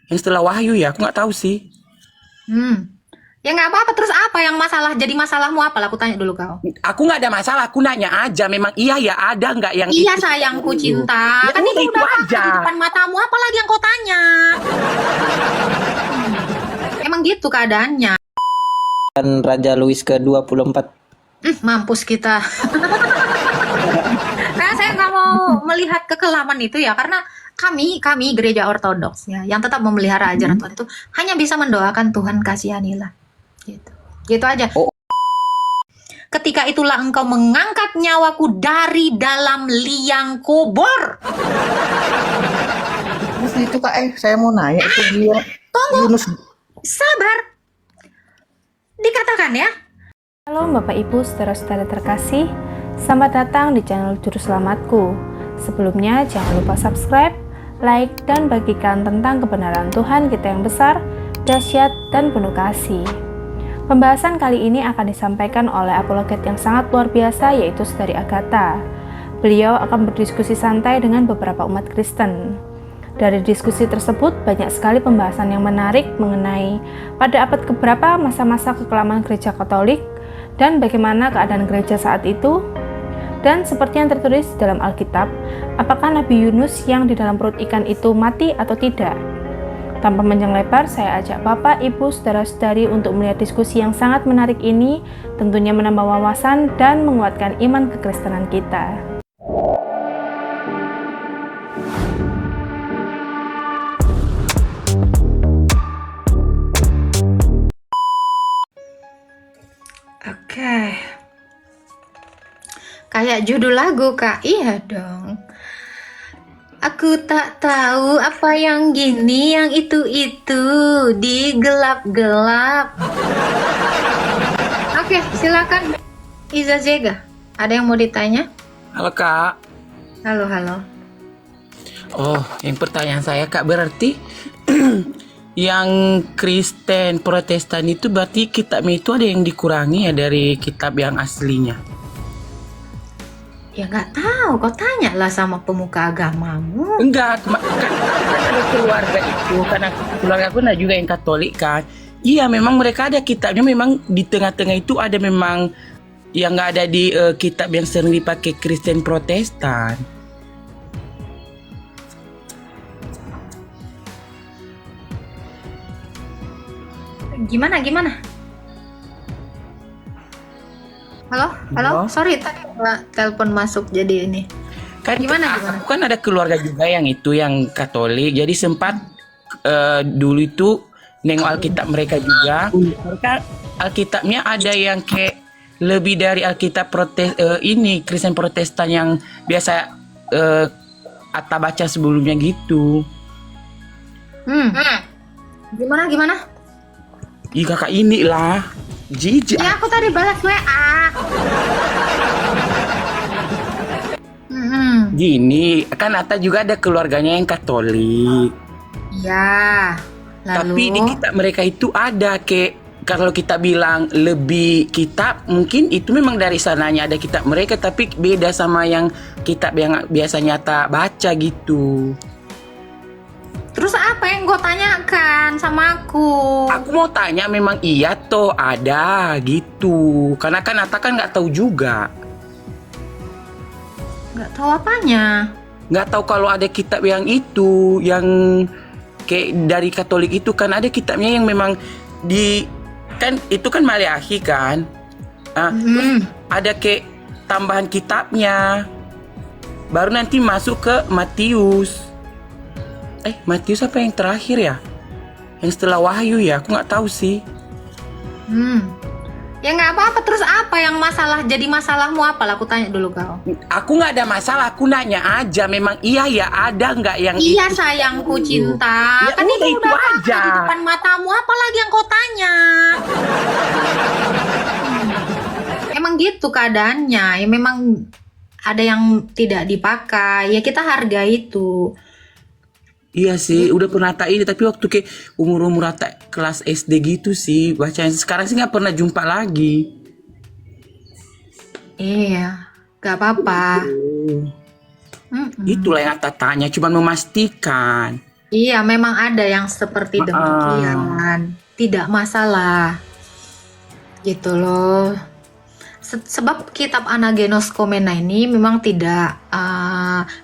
Yang setelah Wahyu ya, aku nggak tahu sih. Ya nggak apa-apa. Terus apa yang masalah? Jadi masalahmu apa lah? Aku tanya dulu kau. Aku nggak ada masalah, aku nanya aja. Memang iya ya ada nggak yang Iya itu? sayangku cinta. Ya Kan itu udah itu udah ada aja. di depan matamu. Apalagi yang kau tanya? Emang gitu keadaannya. Dan Raja Louis ke-24. Mampus kita. Nah, saya nggak mau melihat kekelaman itu ya, karena kami gereja ortodoks ya, yang tetap memelihara ajaran Tuhan itu hanya bisa mendoakan Tuhan kasihanilah, gitu, gitu aja. Oh. Ketika itulah engkau mengangkat nyawaku dari dalam liang kubur. Terus itu Kak, saya mau nanya itu dia Yunus. Sabar, dikatakan ya. Halo Bapak Ibu saudara-saudara terkasih, selamat datang di channel Juru Selamatku. Sebelumnya jangan lupa subscribe, like, dan bagikan tentang kebenaran Tuhan kita yang besar, dahsyat, dan penuh kasih. Pembahasan kali ini akan disampaikan oleh apologet yang sangat luar biasa, yaitu Saudari Agatha. Beliau akan berdiskusi santai dengan beberapa umat Kristen. Dari diskusi tersebut banyak sekali pembahasan yang menarik mengenai pada abad keberapa masa-masa kekelaman gereja Katolik dan bagaimana keadaan gereja saat itu. Dan seperti yang tertulis dalam Alkitab, apakah Nabi Yunus yang di dalam perut ikan itu mati atau tidak? Tanpa panjang lebar, saya ajak Bapak, Ibu, Saudara-saudari untuk melihat diskusi yang sangat menarik ini, tentunya menambah wawasan dan menguatkan iman kekristenan kita. Oke. Kayak judul lagu, Kak. Iya dong. Aku tak tahu apa yang gini, yang itu di gelap-gelap. Oke, silakan Iza Zega. Ada yang mau ditanya? Halo Kak. Halo, halo. Oh, yang pertanyaan saya Kak, berarti yang Kristen Protestan itu berarti kitabnya itu ada yang dikurangi ya dari kitab yang aslinya? Ya nggak tahu, kau tanyalah sama pemuka agamamu. Enggak, kan ada keluarga itu, karena keluarga aku nah juga yang Katolik kan. Iya, memang mereka ada kitabnya, memang di tengah-tengah itu ada memang yang nggak ada di kitab yang sering dipakai Kristen Protestan. Gimana, gimana? Halo, halo. Halo? Sorry, tadi telepon masuk jadi ini. Kan Gimana? aku kan ada keluarga juga yang itu yang Katolik, jadi sempat dulu itu nengok Alkitab mereka juga. Mereka Alkitabnya ada yang kayak lebih dari Alkitab ini Kristen Protestan yang biasa Atta baca sebelumnya gitu. Gimana, gimana? Ih kakak inilah jijik. Ya aku tadi balas WA. Gini kan Atta juga ada keluarganya yang Katolik. Ya. Tapi di Lalu kitab mereka itu ada kayak kalau kita bilang lebih kitab, mungkin itu memang dari sananya ada kitab mereka, tapi beda sama yang kitab yang biasanya Atta baca gitu. terus apa yang gue tanyakan sama aku? Aku mau tanya memang iya toh ada gitu. Karena kan Atta kan nggak tahu juga. Nggak tahu apanya. Nggak tahu kalau ada kitab yang itu, yang kayak dari Katolik itu kan ada kitabnya yang memang di kan itu kan Maleakhi kan. Terus ada kayak tambahan kitabnya. Baru nanti masuk ke Matius. Matius apa yang terakhir ya? Yang setelah Wahyu ya? Aku nggak tahu sih. Ya nggak apa-apa. Terus apa yang masalah? Jadi masalahmu apa lah? Aku tanya dulu kau. Aku nggak ada masalah. Aku nanya aja. Memang iya ya ada nggak yang Iya itu? sayangku cinta. Ya Kan udah, itu itu udah ada aja. di depan matamu. Apalagi yang kau tanya? Emang gitu keadaannya. Ya memang ada yang tidak dipakai. Ya kita hargai itu. Iya sih, udah pernah tak ini, tapi waktu kayak umur-umur tak kelas SD gitu sih bacanya. Sekarang sih nggak pernah jumpa lagi. Iya, gak apa-apa. Itulah yang Atta tanya, cuma memastikan. Iya, memang ada yang seperti demikian. Tidak masalah. Gitu loh. Sebab kitab Anagenos Komena ini memang tidak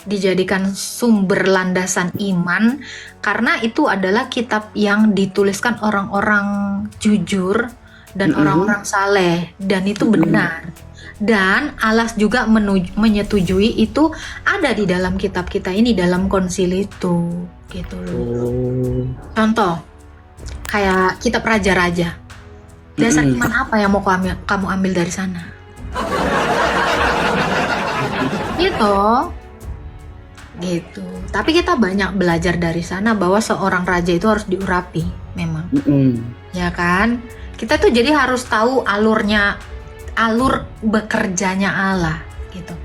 dijadikan sumber landasan iman, karena itu adalah kitab yang dituliskan orang-orang jujur dan orang-orang saleh, dan itu benar. Dan Allah juga menyetujui itu ada di dalam kitab kita ini, dalam konsil itu, gitu loh. Contoh, kayak kitab Raja-Raja. Dasar iman apa yang mau kamu ambil dari sana? Gitu. Tapi kita banyak belajar dari sana bahwa seorang raja itu harus diurapi, memang. Ya kan? Kita tuh jadi harus tahu alur bekerjanya Allah, gitu.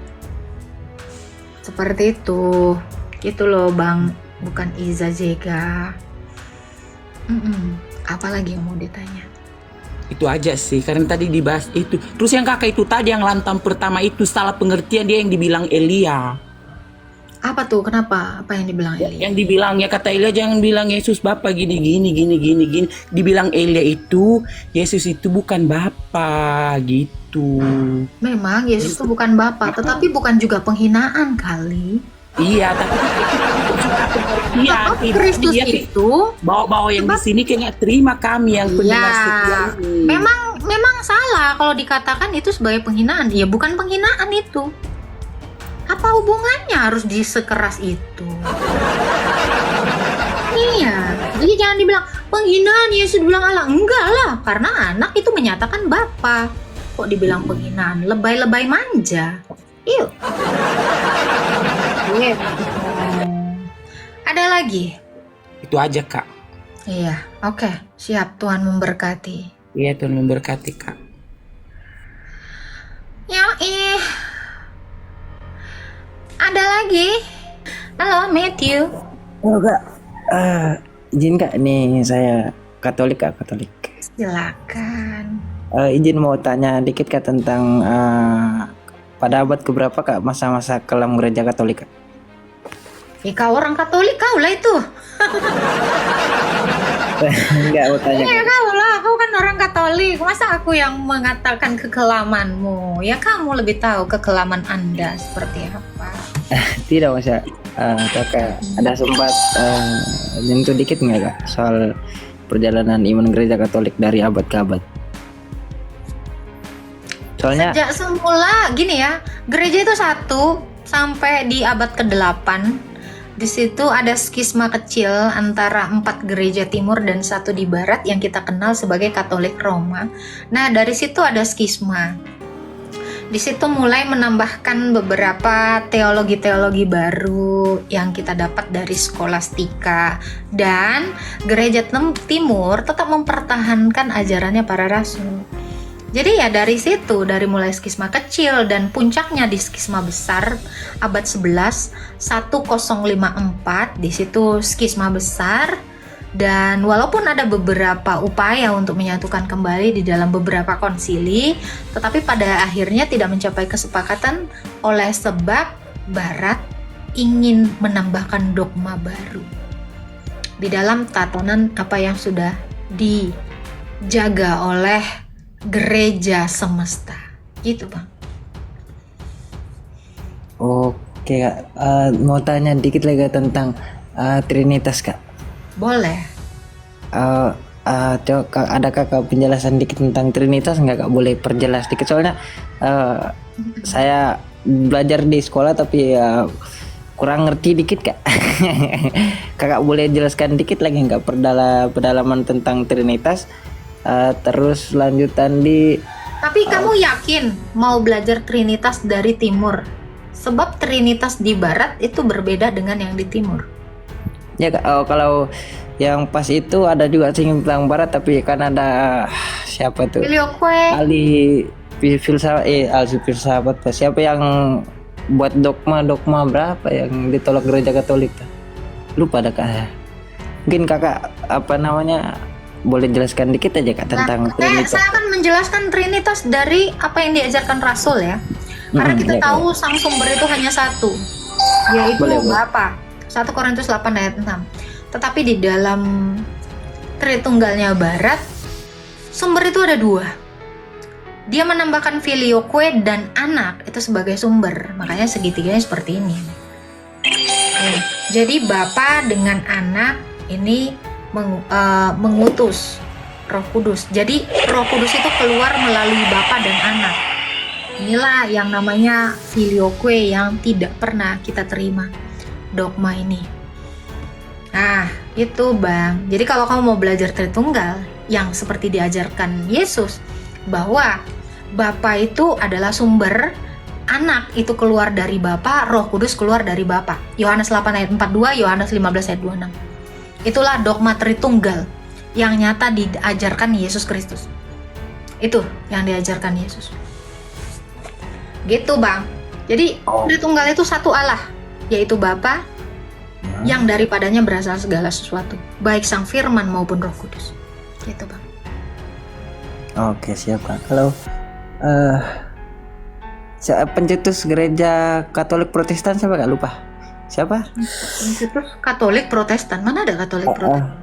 Seperti itu. Gitu loh, Bang. Bukan Iza Zega. Apalagi yang mau ditanya? Itu aja sih, karena tadi dibahas itu. Terus yang kakak itu tadi yang lantam pertama itu salah pengertian, dia yang dibilang Elia. Apa tuh? Kenapa? Apa yang dibilang Elia? Yang dibilang, ya kata Elia jangan bilang Yesus Bapa gini. Dibilang Elia itu, Yesus itu bukan Bapa gitu. Memang Yesus itu bukan Bapa, tetapi bukan juga penghinaan kali. Iya, tapi Kristus itu bawa yang di sini kayak nggak terima kami yang pendengar setia ini. Memang salah kalau dikatakan itu sebagai penghinaan. Ya bukan penghinaan itu. Apa hubungannya harus disekeras itu? Iya, jadi jangan dibilang penghinaan Yesus bilang Allah. Enggak lah, karena anak itu menyatakan Bapa. Kok dibilang penghinaan? Lebay-lebay manja. Yuk. Ada lagi? Itu aja kak. Iya, oke, siap. Tuhan memberkati. Iya, Tuhan memberkati kak. Ada lagi? Halo Matthew. Oh kak, izin kak, nih saya Katolik kak, Katolik. Silakan. Izin mau tanya dikit kak tentang pada abad keberapa kak masa-masa kelam gereja Katolik kak? Kau orang Katolik, kau lah itu. Enggak mau tanya. Ya kau lah, kau kan orang Katolik. Masa aku yang mengatakan kekelamanmu? Ya kamu lebih tahu kekelaman Anda seperti apa. Tidak masa kakak ada sempat nyentuh dikit nggak kak soal perjalanan iman gereja Katolik dari abad ke abad? Soalnya sejak semula gini ya, gereja itu 1 sampai di abad ke-8. Di situ ada skisma kecil antara 4 gereja timur dan 1 di barat yang kita kenal sebagai Katolik Roma. Nah, dari situ ada skisma. Di situ mulai menambahkan beberapa teologi-teologi baru yang kita dapat dari skolastika, dan gereja timur tetap mempertahankan ajarannya para rasul. Jadi ya dari situ, dari mulai skisma kecil dan puncaknya di skisma besar abad 11 1054, di situ skisma besar. Dan walaupun ada beberapa upaya untuk menyatukan kembali di dalam beberapa konsili, tetapi pada akhirnya tidak mencapai kesepakatan oleh sebab Barat ingin menambahkan dogma baru di dalam tatanan apa yang sudah dijaga oleh gereja semesta. Gitu Bang. oke kak, mau tanya dikit lagi tentang Trinitas kak. Boleh. Coba ada kakak penjelasan dikit tentang Trinitas nggak kak? Boleh perjelas dikit soalnya saya belajar di sekolah tapi kurang ngerti dikit kak. Kakak boleh jelaskan dikit lagi nggak pedalaman tentang Trinitas? Terus lanjutan di. Tapi kamu yakin mau belajar Trinitas dari timur? Sebab Trinitas di barat itu berbeda dengan yang di timur. Ya kak, kalau yang pas itu ada juga sing bilang barat, tapi kan ada siapa tuh? ahli filsafat siapa yang buat dogma berapa yang ditolak gereja Katolik? Lupa ada kak. Mungkin kakak boleh jelaskan dikit aja kak tentang Trinitas. Saya akan menjelaskan Trinitas dari apa yang diajarkan Rasul ya. Karena kita tahu sang sumber itu hanya satu, yaitu Boleh. Bapa. 1 Korintus 8 ayat 6. Tetapi di dalam Tritunggalnya Barat, sumber itu ada dua. Dia menambahkan filioque dan anak itu sebagai sumber. Makanya segitiganya seperti ini. Jadi Bapa dengan anak ini mengutus Roh Kudus. Jadi Roh Kudus itu keluar melalui Bapa dan anak. Inilah yang namanya filioque yang tidak pernah kita terima. Dogma ini. Nah, itu Bang. Jadi kalau kamu mau belajar Tritunggal yang seperti diajarkan Yesus, bahwa Bapa itu adalah sumber, anak itu keluar dari Bapa, Roh Kudus keluar dari Bapa. Yohanes 8 ayat 42, Yohanes 15 ayat 26. Itulah dogma Tritunggal yang nyata diajarkan Yesus Kristus. Itu yang diajarkan Yesus. Gitu Bang. Jadi Tritunggal itu satu Allah, yaitu Bapa, yang daripadanya berasal segala sesuatu, baik Sang Firman maupun Roh Kudus. Gitu Bang. Oke, siap Kak. Kalau pencetus gereja Katolik Protestan siapa Kak? Lupa. Siapa? Pencetus Katolik Protestan. Mana ada Katolik Protestan?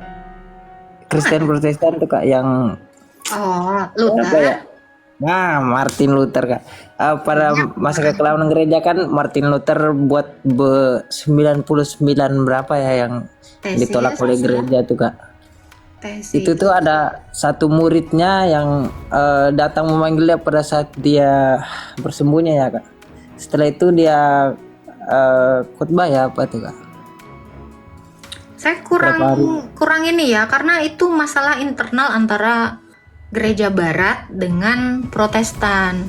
Kristen Protestan tuh Kak yang Luther. apa ya? Nah, Martin Luther Kak. Pada masa kekeluaran gereja kan Martin Luther buat 99 berapa ya yang ditolak oleh gereja tuh Kak. Itu tuh ada satu muridnya yang datang memanggil dia pada saat dia bersembunyi ya Kak. Setelah itu dia khotbah ya apa tuh Kak? Saya kurang ini ya, karena itu masalah internal antara gereja Barat dengan Protestan.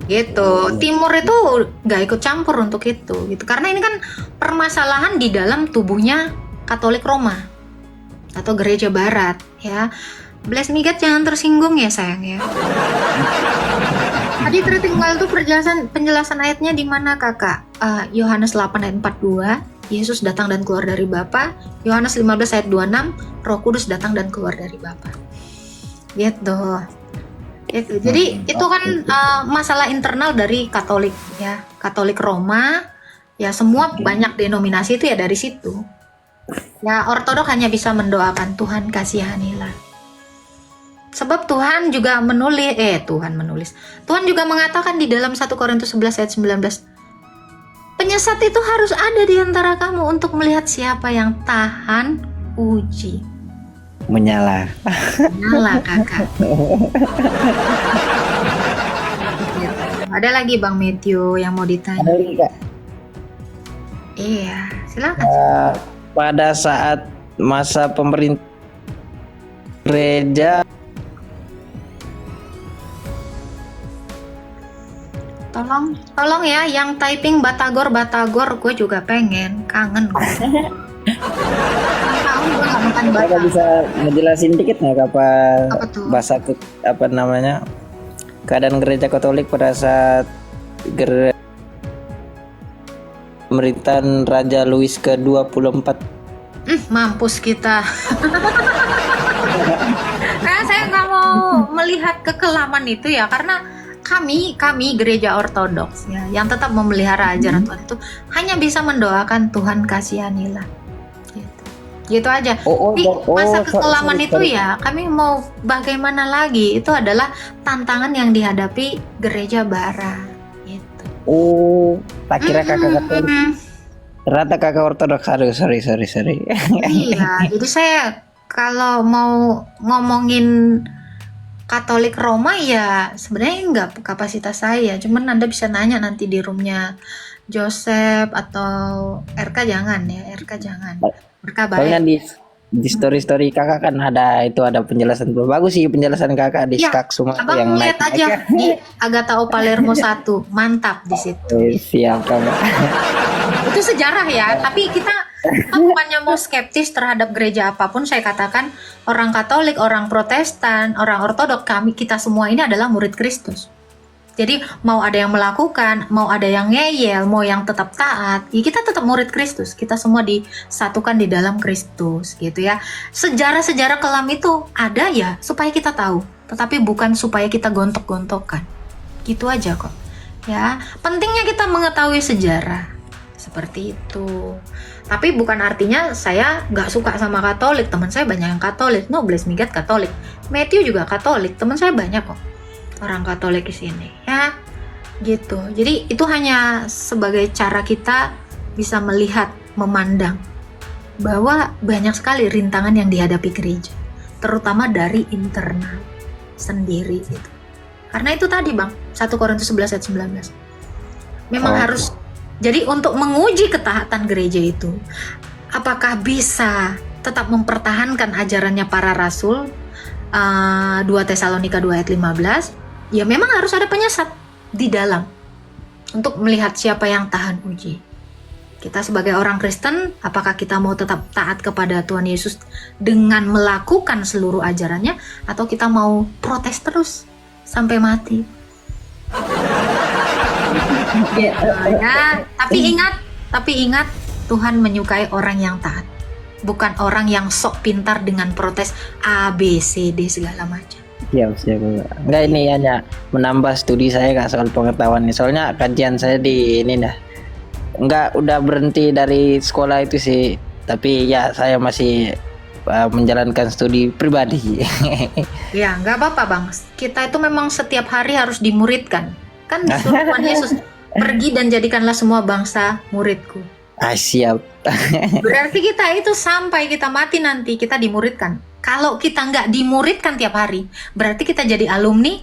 Gitu. Timur itu nggak ikut campur untuk itu, gitu. Karena ini kan permasalahan di dalam tubuhnya Katolik Roma atau gereja Barat, ya. Bless me God, jangan tersinggung ya sayang ya. Tadi Tritunggal itu penjelasan ayatnya di mana Kakak? Yohanes 8 ayat 42. Yesus datang dan keluar dari Bapa. Yohanes 15 ayat 26, Roh Kudus datang dan keluar dari Bapa. Gitu. Gitu. Jadi itu kan masalah internal dari Katolik ya. Katolik Roma ya, semua banyak denominasi itu ya dari situ. Ya, Ortodok hanya bisa mendoakan Tuhan kasihanilah. Sebab Tuhan juga Tuhan juga mengatakan di dalam 1 Korintus 11 ayat 19, penyesat itu harus ada di antara kamu untuk melihat siapa yang tahan uji. Menyala Kakak. Ada lagi Bang Matthew yang mau ditanya? Ada lagi Kak. Iya, silakan. Pada saat masa pemerintah gereja, tolong ya, yang typing Batagor, gue juga pengen, kangen gue. Tahun gue nggak makan Kakak batagor. bisa ngejelasin dikit nggak Apa tuh? bahasa apa namanya keadaan gereja Katolik pada saat pemerintahan Raja Louis ke-24? Mampus kita. Nah, saya nggak mau melihat kekelaman itu ya, karena kami gereja Ortodoks ya, yang tetap memelihara ajaran Tuhan itu hanya bisa mendoakan Tuhan kasihanilah. Gitu aja. Di masa kekelaman itu ya, kami mau bagaimana lagi? Itu adalah tantangan yang dihadapi gereja Barat. Gitu. Tak kira kakak Katolik. Ternyata kakak Ortodoks. Aduh, sorry. Iya, jadi saya kalau mau ngomongin Katolik Roma ya sebenarnya nggak kapasitas saya. Cuman Anda bisa nanya nanti di roomnya Joseph atau RK jangan. RK baik. Di story kakak kan ada penjelasan bagus sih, penjelasan kakak di Skak Suma yang lihat aja di Agatha o Palermo 1, mantap di situ. Siap kakak. Itu sejarah ya, tapi kita bukannya mau skeptis terhadap gereja apapun. Saya katakan orang Katolik, orang Protestan, orang Ortodok, kita semua ini adalah murid Kristus. Jadi mau ada yang melakukan, mau ada yang ngeyel, mau yang tetap taat, ya kita tetap murid Kristus. Kita semua disatukan di dalam Kristus, gitu ya. Sejarah-sejarah kelam itu ada ya supaya kita tahu, tetapi bukan supaya kita gontok-gontokan. Gitu aja kok. Ya, pentingnya kita mengetahui sejarah. Seperti itu. Tapi bukan artinya saya nggak suka sama Katolik. Teman saya banyak yang Katolik. No, bless me God, Katolik. Matthew juga Katolik. Teman saya banyak kok orang Katolik di sini. Ya, gitu. Jadi itu hanya sebagai cara kita bisa melihat, memandang bahwa banyak sekali rintangan yang dihadapi gereja, terutama dari internal sendiri gitu. Karena itu tadi Bang, 1 Korintus 11 ayat 19. Memang harus. Jadi untuk menguji ketaatan gereja itu, apakah bisa tetap mempertahankan ajarannya para rasul, 2 Tesalonika 2 ayat 15, ya memang harus ada penyesat di dalam untuk melihat siapa yang tahan uji. Kita sebagai orang Kristen, apakah kita mau tetap taat kepada Tuhan Yesus dengan melakukan seluruh ajarannya, atau kita mau protes terus sampai mati? Ya, tapi ingat Tuhan menyukai orang yang taat, bukan orang yang sok pintar dengan protes A, B, C, D segala macam. Siap. Enggak, ini hanya menambah studi saya Kak soal pengetahuan nih. Soalnya kajian saya di ini dah. Enggak, udah berhenti dari sekolah itu sih. Tapi ya saya masih menjalankan studi pribadi. Ya, nggak apa-apa Bang. Kita itu memang setiap hari harus dimuridkan. Kan disuruh Tuhan Yesus, pergi dan jadikanlah semua bangsa muridku. Siap. Berarti kita itu sampai kita mati nanti kita dimuridkan. Kalau kita nggak dimuridkan tiap hari, berarti kita jadi alumni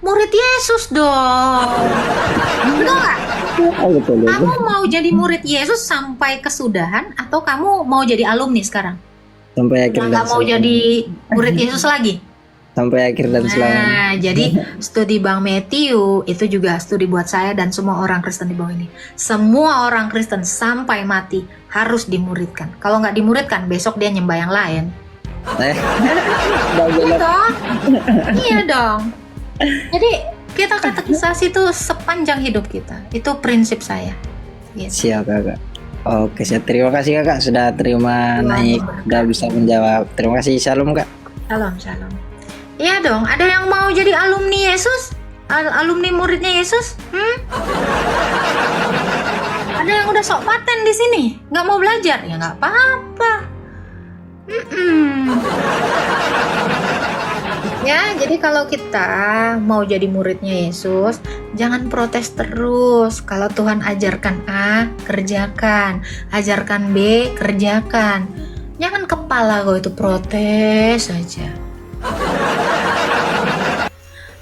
murid Yesus dong. Betul nggak? Kamu mau jadi murid Yesus sampai kesudahan, atau kamu mau jadi alumni sekarang? Sampai akhir dan nggak mau jadi murid Yesus lagi? Sampai akhir dan selamanya. Nah, jadi studi Bang Matthew itu juga studi buat saya dan semua orang Kristen di bawah ini. Semua orang Kristen sampai mati harus dimuridkan. Kalau nggak dimuridkan, besok dia nyembah yang lain. Iya dong. Iya dong. Jadi kita katekisasi itu sepanjang hidup kita. Itu prinsip saya. Gitu. Siap Kakak. Oke, saya terima kasih Kakak sudah terima naik, sudah bisa menjawab. Terima kasih. Shalom Kak. Shalom. Iya dong, ada yang mau jadi alumni Yesus? Alumni muridnya Yesus? Ada yang udah sok paten di sini, nggak mau belajar? Ya nggak apa-apa. Ya, jadi kalau kita mau jadi muridnya Yesus, jangan protes terus. Kalau Tuhan ajarkan A, kerjakan. Ajarkan B, kerjakan. Jangan kepala kau itu protes saja.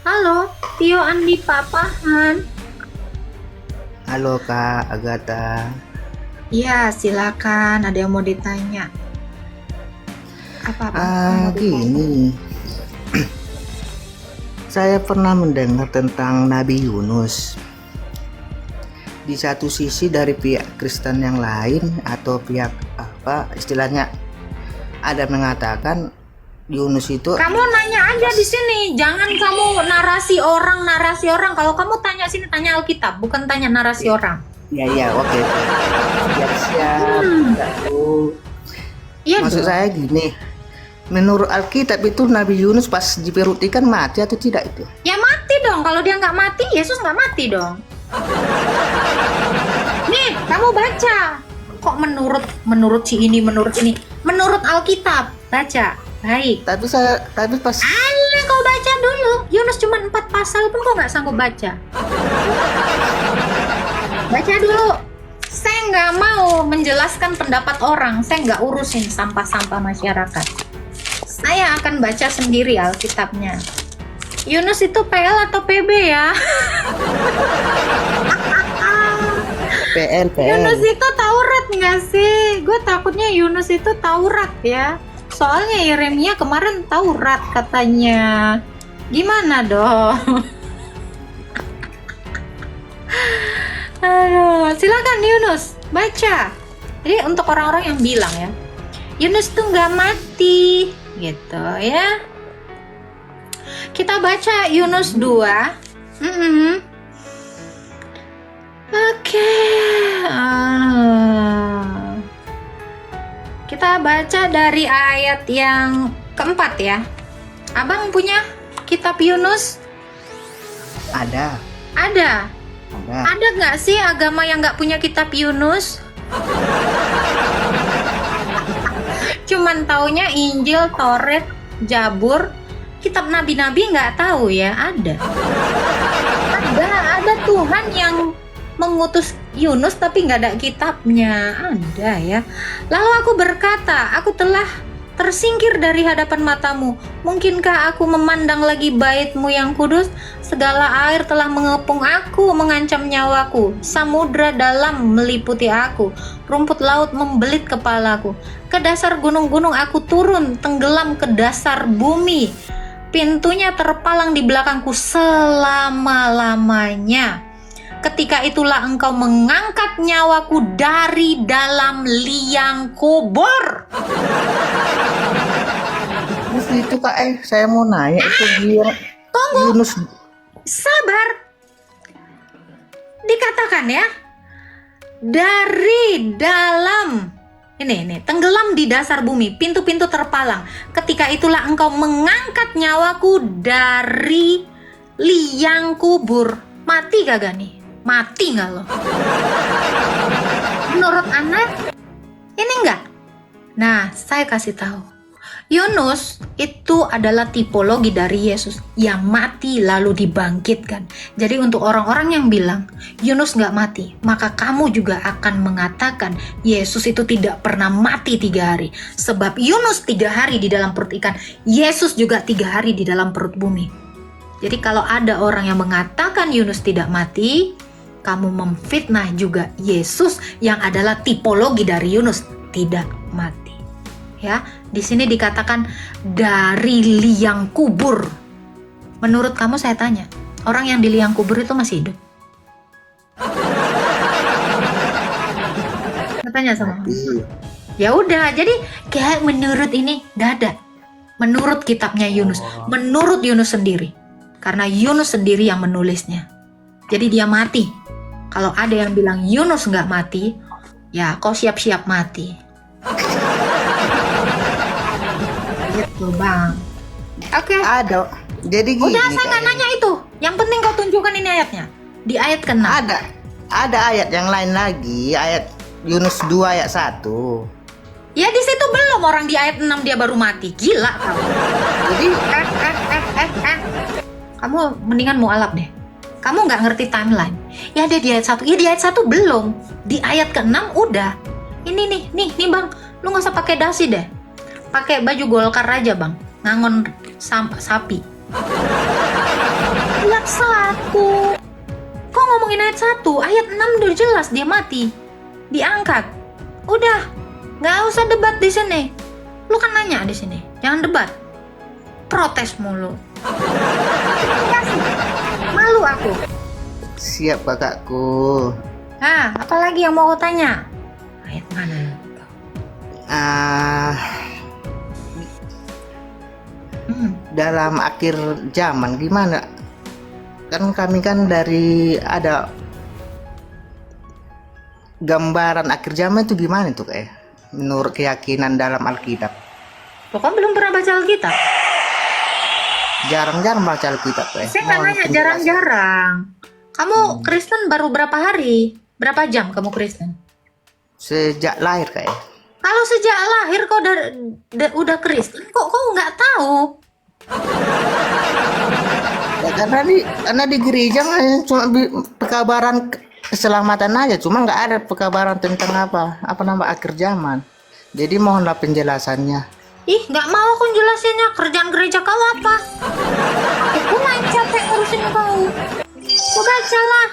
Halo, Tio Andi Papahan. Halo Kak Agatha. Iya, silakan. Ada yang mau ditanya? Apa? Gini. Saya pernah mendengar tentang Nabi Yunus. Di satu sisi dari pihak Kristen yang lain atau pihak istilahnya, ada mengatakan Yunus itu. Kamu nanya aja di sini, jangan kamu narasi orang. Kalau kamu tanya sini, tanya Alkitab, bukan tanya narasi orang. Iya, oke. Siap. Iya. Maksud saya gini, menurut Alkitab itu Nabi Yunus pas di perut ikan mati atau tidak itu? Ya mati dong. Kalau dia nggak mati, Yesus nggak mati dong. Nih, kamu baca. Kok menurut si ini, menurut ini? Menurut Alkitab, baca. Baik. Tapi pas. Alah, kau baca dulu. Yunus cuma 4 pasal pun kau nggak sanggup baca. Baca dulu. Saya nggak mau menjelaskan pendapat orang. Saya nggak urusin sampah-sampah masyarakat. Saya akan baca sendiri Alkitabnya. Yunus itu PL atau PB ya? PL. Yunus itu Taurat nggak sih? Gue takutnya Yunus itu Taurat ya. Soalnya Yeremia kemarin Taurat katanya. Gimana dong? Aduh, silakan Yunus baca. Jadi untuk orang-orang yang bilang ya, Yunus tuh nggak mati, gitu ya. Kita baca Yunus 2. Oke. Kita baca dari ayat yang keempat ya. Abang punya kitab Yunus? Ada. Ada nggak sih agama yang nggak punya kitab Yunus? cuman taunya Injil, Taurat, Zabur, kitab nabi-nabi nggak tahu ya. Ada Tuhan yang mengutus Yunus tapi nggak ada kitabnya, ada ya. Lalu aku berkata, aku telah tersingkir dari hadapan matamu. Mungkinkah aku memandang lagi bait-Mu yang kudus? Segala air telah mengepung aku, mengancam nyawaku. Samudra dalam meliputi aku. Rumput laut membelit kepalaku. Ke dasar gunung-gunung aku turun, tenggelam ke dasar bumi. Pintunya terpalang di belakangku selama-lamanya. Ketika itulah engkau mengangkat nyawaku dari dalam liang kubur. Terus itu Kak, saya mau nanya itu dia Tunggu. Yunus. Sabar. Dikatakan ya, dari dalam ini tenggelam di dasar bumi, pintu-pintu terpalang. Ketika itulah engkau mengangkat nyawaku dari liang kubur. Mati kagak nih? Mati nggak lo? Menurut Anda ini enggak? Nah, saya kasih tahu. Yunus itu adalah tipologi dari Yesus yang mati lalu dibangkitkan. Jadi untuk orang-orang yang bilang Yunus nggak mati, maka kamu juga akan mengatakan Yesus itu tidak pernah mati 3 hari. Sebab Yunus 3 hari di dalam perut ikan, Yesus juga 3 hari di dalam perut bumi. Jadi kalau ada orang yang mengatakan Yunus tidak mati, kamu memfitnah juga Yesus yang adalah tipologi dari Yunus tidak mati. Ya, di sini dikatakan dari liang kubur. Menurut kamu, saya tanya, orang yang di liang kubur itu masih hidup? Saya tanya sama kamu. Ya udah, jadi kayak menurut ini nggak ada. Menurut kitabnya Yunus, menurut Yunus sendiri, karena Yunus sendiri yang menulisnya. Jadi dia mati. Kalau ada yang bilang Yunus nggak mati, ya kau siap-siap mati. Gitu Bang. Oke. Ada. Jadi gini. Udah, saya nggak nanya itu. Yang penting kau tunjukkan ini ayatnya. Di ayat ke-6. Ada ayat yang lain lagi, ayat Yunus 2 ayat 1. Ya di situ belum, orang di ayat 6 dia baru mati. Gila kamu. Jadi Kamu mendingan mualaf deh. Kamu nggak ngerti timeline. Ya ada di ayat 1. Ya di ayat 1 belum. Di ayat ke-6 udah. Ini nih Bang. Lu nggak usah pakai dasi deh. Pakai baju Golkar aja Bang. Ngangon sapi. Ayat 1. Kok ngomongin ayat 1? Ayat 6 udah jelas dia mati. Diangkat. Udah. Nggak usah debat di sini. Lu kan nanya di sini. Jangan debat. Protes mulu. Malu aku. siap kakakku. Nah, apalagi yang mau aku tanya? Ayat mana? Dalam akhir zaman gimana? Kan kami kan dari ada gambaran akhir zaman itu gimana tuh kayak menurut keyakinan dalam Alkitab? Lo kan belum pernah baca Alkitab? Jarang-jarang baca Alkitab kayak. Saya nggak nanya jarang-jarang. Kamu Kristen baru berapa hari? Berapa jam kamu Kristen? Sejak lahir kayak. Kalau sejak lahir kau udah Kristen, kok kau nggak tahu? Ya, karena di gereja cuma pekabaran keselamatan aja, cuma nggak ada pekabaran tentang apa nama akhir zaman. Jadi mohonlah penjelasannya. Ih, nggak mau aku jelasinnya. Kerjaan gereja kau apa? Aku main capek ngurusin kau. Kau bacalah.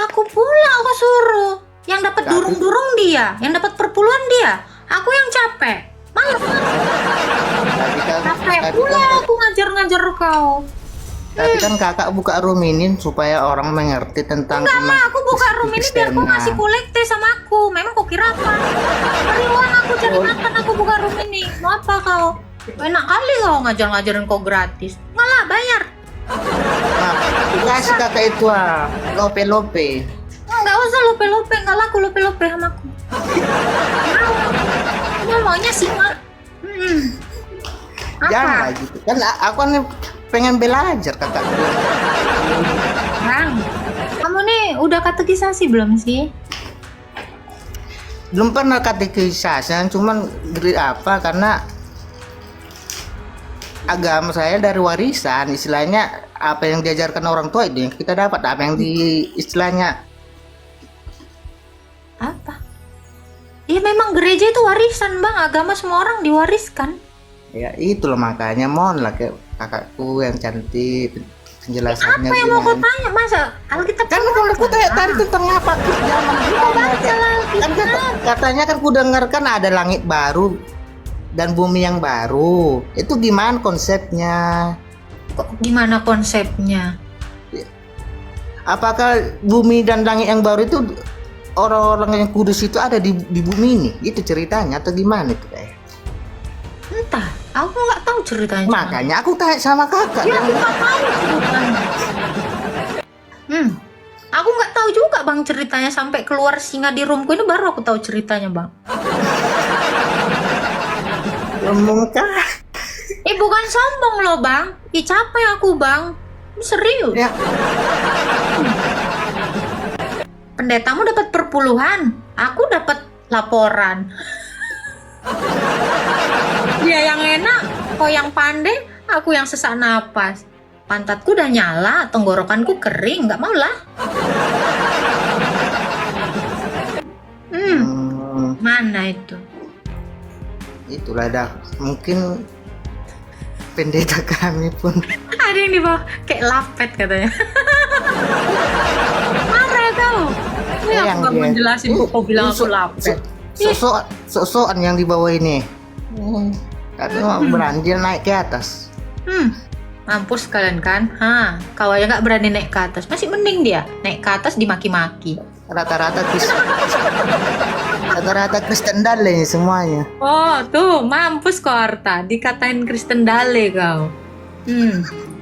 Aku pula aku suruh. Yang dapat durung-durung dia, yang dapat perpuluhan dia. Aku yang capek. Malas. Capek pula aku ngajar-ngajar kau. Tapi kan kakak buka room ini supaya orang mengerti tentang. Enggak mah, aku buka room ini biar kau ngasih kolekte sama aku. Memang kau kira apa? Cari uang aku cari makan, aku buka room ini. Mau apa kau? Enak kali kau ngajar-ngajarin kau gratis. Malah bayar. Kasih kakak itu lope-lope. Nggak usah lope-lope, nggak laku lope-lope sama aku. Mau maunya sih mah. Jangan gitu. Kan aku kan pengen belajar kakak. Bang, kamu nih udah katekisasi belum sih? belum pernah katekisasi, cuman apa karena agama saya dari warisan, istilahnya apa yang diajarkan orang tua itu yang kita dapat, apa yang di istilahnya Apa? Ya memang gereja itu warisan bang, agama semua orang diwariskan. ya itu loh, makanya mohon lah ke kakakku yang cantik penjelasannya. Apa yang mau kau tanya? Masa Alkitab Kan kalau aku tanya tentang apa zaman katanya kan ku dengarkan ada langit baru dan bumi yang baru. Itu gimana konsepnya? Kok gimana konsepnya? Apakah bumi dan langit yang baru itu orang-orang yang kudus itu ada di bumi ini? Itu ceritanya atau gimana itu kayak? Entah, aku nggak tahu ceritanya. Makanya aku tanya sama kakak. Ya, aku nggak tahu ceritanya. Aku nggak tahu juga bang ceritanya sampai keluar singa di rumahku ini baru aku tahu ceritanya bang. Ngomong kah? Bukan sombong loh bang. Capek aku bang. Serius. Ya. Pendetamu dapat perpuluhan, aku dapat laporan. Dia yang enak, kau yang pandai, aku yang sesak napas. Pantatku udah nyala, tenggorokanku kering, nggak mau lah. Mana itu? Itulah dah. Mungkin pendeta kami pun Ada yang di bawah, kayak lapet katanya. Marah kau. Ini aku nggak mau jelasin, kau bilang aku lapet. Sosokan yang di bawah ini. Tapi berani dia naik ke atas. Mampus kalian kan? Kau aja nggak berani naik ke atas. Masih mending dia naik ke atas dimaki-maki. Rata-rata Kristen dale semuanya. Oh tuh, mampus kau Arta. Dikatain Kristen dale kau.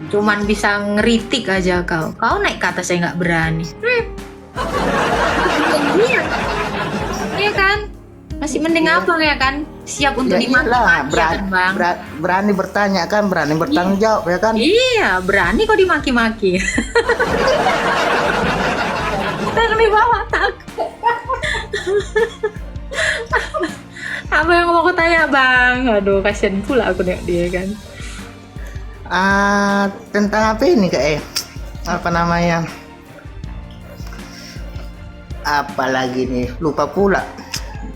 Cuman bisa ngeritik aja kau. Kau naik ke atas saya nggak berani. Iya kan? Masih mending abang ya kan? Siap untuk dimaki-maki ya kan bang? Berani bertanya kan, berani bertanggung jawab ya kan? Iya, berani kok dimaki-maki. Yang di bawah takut. Apa yang mau aku tanya bang? Aduh, kasihan pula aku nengok dia kan. Tentang apa ini kak? Apa namanya? Apalagi nih, lupa pula.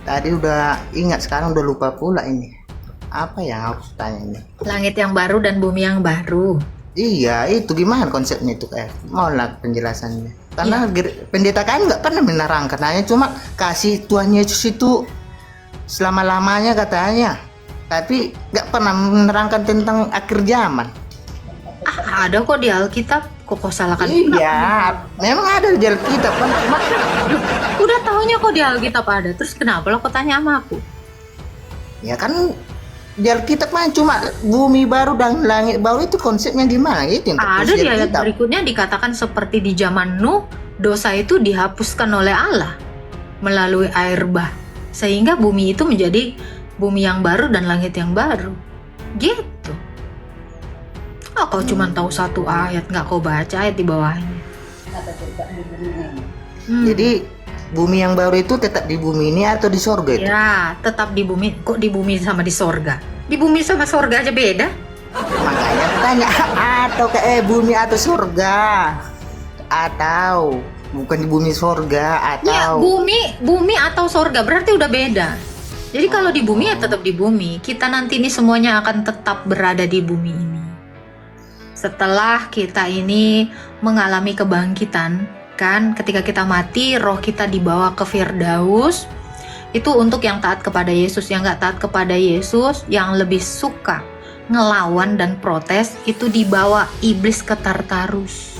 Tadi udah ingat, sekarang udah lupa pula ini. Apa yang harus tanya ini? Langit yang baru dan bumi yang baru. Iya, itu gimana konsepnya itu kayak? Mau lah penjelasannya. Karena pendeta kan nggak pernah menerangkan, hanya cuma kasih Tuhan Yesus itu selama-lamanya katanya. Tapi nggak pernah menerangkan tentang akhir zaman. Ada kok di Alkitab. Kok salahkan? Iya, memang ada di Alkitab kan. Udah tahunya kok di Alkitab ada. Terus kenapa lo kok tanya sama aku? Ya kan di Alkitab mah cuma bumi baru dan langit baru, itu konsepnya gimana? Itu yang ada di ayat berikutnya dikatakan seperti di zaman Nuh, dosa itu dihapuskan oleh Allah melalui air bah, sehingga bumi itu menjadi bumi yang baru dan langit yang baru. Gitu. Kau cuma tahu satu ayat, nggak kau baca ayat di bawahnya. Jadi bumi yang baru itu tetap di bumi ini atau di sorga itu? Ya, tetap di bumi. Kok di bumi sama di sorga? Di bumi sama sorga aja beda. Makanya tanya, atau bumi atau sorga? Atau bukan di bumi sorga atau? Ya, bumi atau sorga berarti udah beda. Jadi kalau di bumi ya tetap di bumi. Kita nanti ini semuanya akan tetap berada di bumi ini. Setelah kita ini mengalami kebangkitan, kan ketika kita mati roh kita dibawa ke Firdaus. Itu untuk yang taat kepada Yesus. Yang gak taat kepada Yesus, yang lebih suka ngelawan dan protes, itu dibawa iblis ke Tartarus.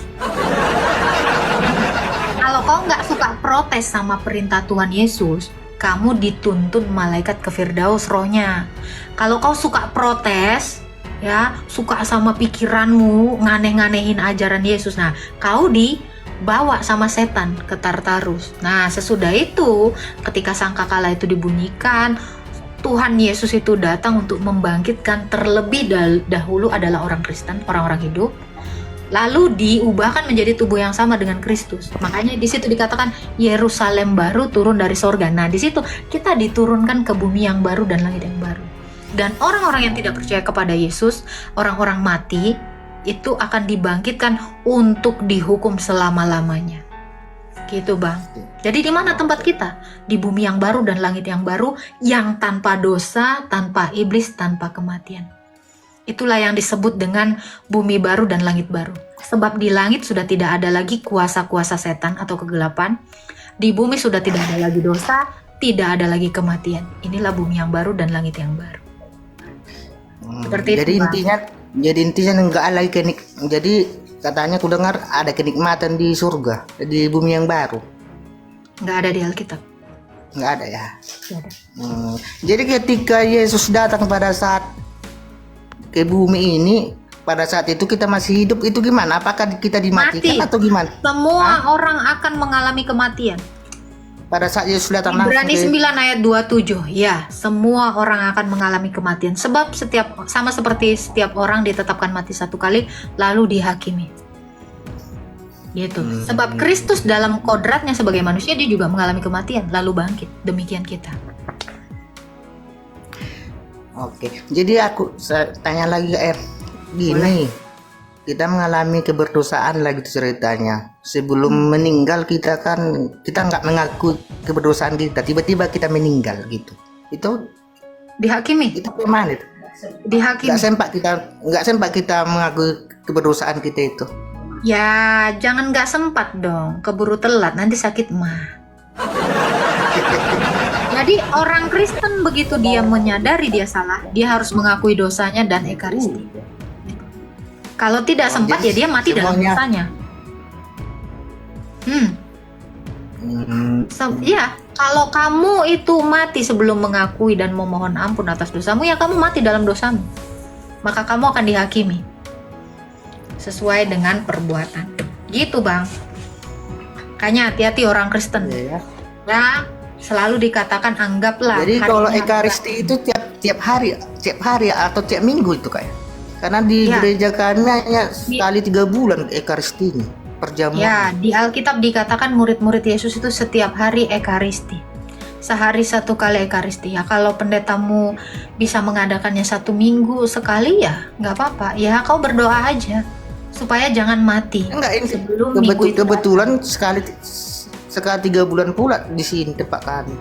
Kalau kau gak suka protes sama perintah Tuhan Yesus, kamu dituntun malaikat ke Firdaus rohnya. Kalau kau suka protes, ya suka sama pikiranmu, nganeh-nganehin ajaran Yesus, nah kau dibawa sama setan ke Tartarus. Nah sesudah itu, ketika sangkakala itu dibunyikan, Tuhan Yesus itu datang untuk membangkitkan terlebih dahulu adalah orang Kristen, orang-orang hidup. lalu diubahkan menjadi tubuh yang sama dengan Kristus. Makanya di situ dikatakan Yerusalem baru turun dari sorga. Nah, di situ kita diturunkan ke bumi yang baru dan langit yang baru. Dan orang-orang yang tidak percaya kepada Yesus, orang-orang mati, itu akan dibangkitkan untuk dihukum selama-lamanya. Gitu, Bang. Jadi di mana tempat kita? Di bumi yang baru dan langit yang baru, yang tanpa dosa, tanpa iblis, tanpa kematian. Itulah yang disebut dengan bumi baru dan langit baru. Sebab di langit sudah tidak ada lagi kuasa-kuasa setan atau kegelapan. Di bumi sudah tidak ada lagi dosa, tidak ada lagi kematian. Inilah bumi yang baru dan langit yang baru. Seperti jadi itu, intinya enggak ada lagi jadi katanya aku dengar ada kenikmatan di surga, di bumi yang baru. Nggak ada di Alkitab. Nggak ada ya. Nggak ada. Jadi ketika Yesus datang pada saat ke bumi ini, pada saat itu kita masih hidup, itu gimana? Apakah kita dimatikan atau gimana? Semua orang akan mengalami kematian. Pada saat Yesus datang Ibrani 9 ayat 27. Ya, semua orang akan mengalami kematian. Sebab sama seperti setiap orang ditetapkan mati satu kali, lalu dihakimi. Gitu. Sebab Kristus dalam kodratnya sebagai manusia, dia juga mengalami kematian, lalu bangkit. Demikian kita. Oke, jadi saya tanya lagi ke gini, kita mengalami keberdosaan lagi ceritanya. Sebelum meninggal kita nggak mengaku keberdosaan kita, tiba-tiba kita meninggal gitu. Itu Dihakimi. Itu gimana itu? Dihakimi. Nggak sempat kita mengaku keberdosaan kita itu. Ya, jangan nggak sempat dong, keburu telat nanti sakit mah. Jadi orang Kristen begitu dia menyadari dia salah, dia harus mengakui dosanya dan ekaristi. Kalau tidak sempat ya dia mati dalam dosanya. Ya, kalau kamu itu mati sebelum mengakui dan memohon ampun atas dosamu, ya kamu mati dalam dosamu. Maka kamu akan dihakimi sesuai dengan perbuatan. Gitu, Bang. Kayaknya hati-hati orang Kristen. Ya. Selalu dikatakan anggaplah. Jadi kalau ekaristi itu tiap hari atau tiap minggu itu kayak. Karena di gereja kami hanya sekali 3 bulan ekaristinya perjamuan. Ya, di Alkitab dikatakan murid-murid Yesus itu setiap hari ekaristi. Sehari 1 kali ekaristi. Ya, kalau pendetamu bisa mengadakannya 1 minggu sekali ya nggak apa-apa. Ya, kau berdoa aja supaya jangan mati. Enggak, ini sebelum minggu itu kebetulan sekali 3 bulan pula di sini tempat kami.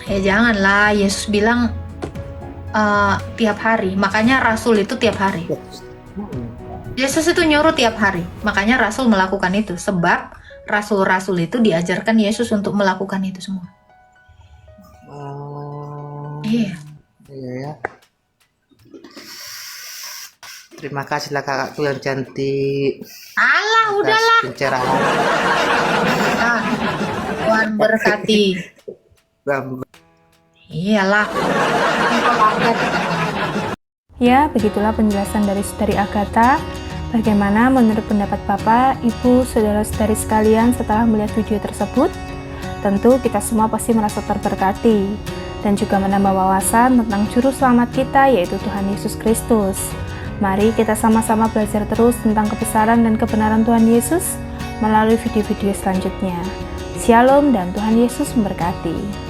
Ya janganlah, Yesus bilang tiap hari, makanya Rasul itu tiap hari. Yesus itu nyuruh tiap hari, makanya Rasul melakukan itu. Sebab Rasul-Rasul itu diajarkan Yesus untuk melakukan itu semua. Iya. Iya ya. Terima kasihlah kakakku yang cantik. Alah, udahlah. Pencerahan. Tuhan berkati. Iyalah. Ya, begitulah penjelasan dari Saudari Agatha. Bagaimana menurut pendapat Bapak, Ibu, Saudara-saudari sekalian setelah melihat video tersebut? Tentu kita semua pasti merasa terberkati dan juga menambah wawasan tentang juru selamat kita, yaitu Tuhan Yesus Kristus. Mari kita sama-sama belajar terus tentang kebesaran dan kebenaran Tuhan Yesus melalui video-video selanjutnya. Shalom dan Tuhan Yesus memberkati.